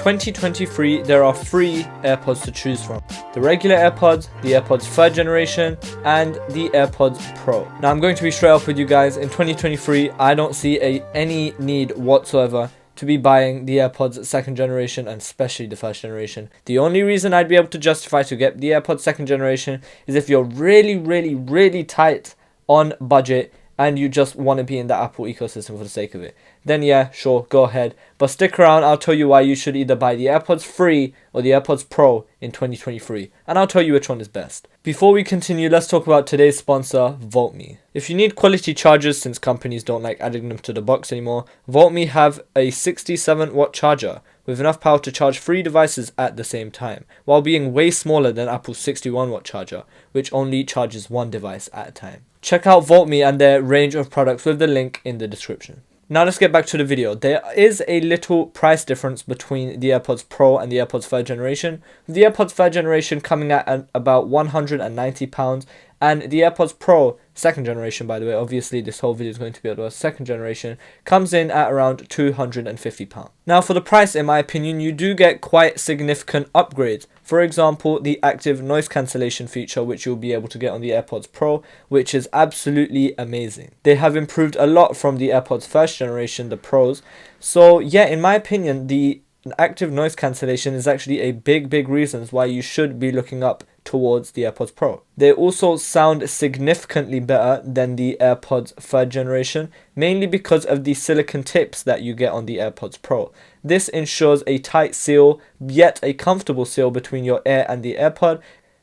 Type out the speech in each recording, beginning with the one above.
2023 there are 3 AirPods to choose from: the regular AirPods, the AirPods 3rd generation, and the AirPods Pro. Now I'm going to be straight up with you guys. In 2023 I don't see any need whatsoever to be buying the AirPods 2nd generation, and especially the 1st generation. The only reason I'd be able to justify to get the AirPods 2nd generation is if you're really tight on budget and you just want to be in the Apple ecosystem for the sake of it. Then yeah, sure, go ahead. But stick around, I'll tell you why you should either buy the AirPods 3 or the AirPods Pro in 2023. And I'll tell you which one is best. Before we continue, let's talk about today's sponsor, VoltMe. If you need quality chargers, since companies don't like adding them to the box anymore, VoltMe have a 67 watt charger with enough power to charge 3 devices at the same time, while being way smaller than Apple's 61 watt charger, which only charges 1 device at a time. Check out VoltMe and their range of products with the link in the description. Now let's get back to the video. There is a little price difference between the AirPods Pro and the AirPods 3rd generation. The AirPods 3rd generation coming at about £190, and the AirPods Pro 2nd generation, by the way, obviously this whole video is going to be about 2nd generation, comes in at around £250. Now for the price, in my opinion, you do get quite significant upgrades. For example, the active noise cancellation feature, which you'll be able to get on the AirPods Pro, which is absolutely amazing. They have improved a lot from the AirPods 1st generation, the Pros. So yeah, in my opinion, the active noise cancellation is actually a big reason why you should be looking up towards the AirPods Pro. They also sound significantly better than the AirPods 3rd generation, mainly because of the silicone tips that you get on the AirPods Pro. This ensures a tight seal, yet a comfortable seal between your ear and the AirPod,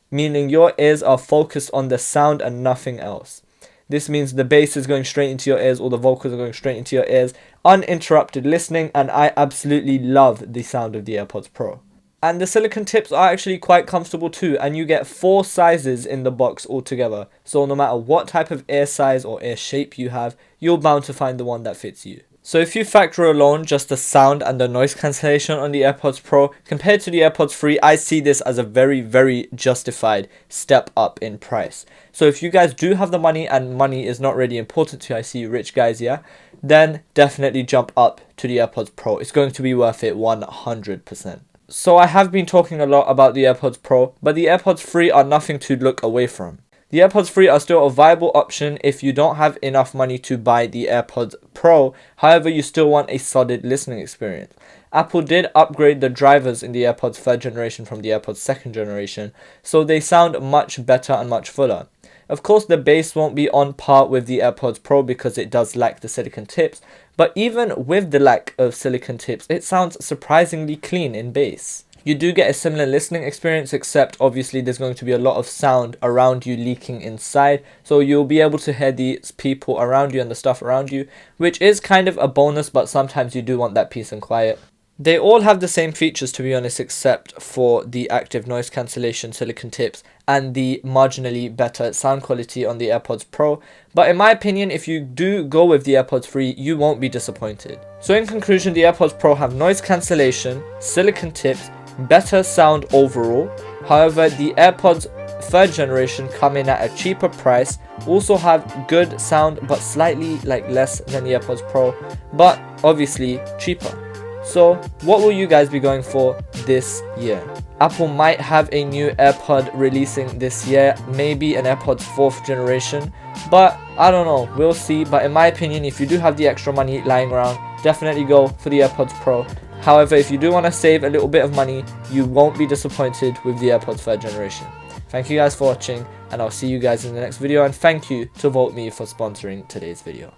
meaning your ears are focused on the sound and nothing else. This means the bass is going straight into your ears, or the vocals are going straight into your ears, uninterrupted listening, and I absolutely love the sound of the AirPods Pro. And the silicone tips are actually quite comfortable too, and you get 4 sizes in the box altogether. So no matter what type of ear size or ear shape you have, you're bound to find the one that fits you. So if you factor alone just the sound and the noise cancellation on the AirPods Pro compared to the AirPods 3, I see this as a very justified step up in price. So if you guys do have the money, and money is not really important to you, I see you rich guys, yeah, then definitely jump up to the AirPods Pro. It's going to be worth it 100%. So I have been talking a lot about the AirPods Pro, but the AirPods 3 are nothing to look away from. The AirPods 3 are still a viable option if you don't have enough money to buy the AirPods Pro, however you still want a solid listening experience. Apple did upgrade the drivers in the AirPods 3rd generation from the AirPods 2nd generation, so they sound much better and much fuller. Of course, the bass won't be on par with the AirPods Pro because it does lack the silicone tips, but even with the lack of silicone tips, it sounds surprisingly clean in bass. You do get a similar listening experience, except obviously there's going to be a lot of sound around you leaking inside, so you'll be able to hear these people around you and the stuff around you, which is kind of a bonus, but sometimes you do want that peace and quiet. They all have the same features, to be honest, except for the active noise cancellation silicone tips and the marginally better sound quality on the AirPods Pro. But in my opinion, if you do go with the AirPods 3, you won't be disappointed. So in conclusion, the AirPods Pro have noise cancellation, silicone tips, better sound overall. However, the AirPods 3rd generation come in at a cheaper price, also have good sound but slightly less than the AirPods Pro, but obviously cheaper. So what will you guys be going for this year? Apple might have a new AirPod releasing this year, maybe an AirPods 4th generation, but I don't know, we'll see. But in my opinion, if you do have the extra money lying around, definitely go for the AirPods Pro. However, if you do want to save a little bit of money, you won't be disappointed with the AirPods 3rd generation. Thank you guys for watching, and I'll see you guys in the next video, and thank you to VoltMe for sponsoring today's video.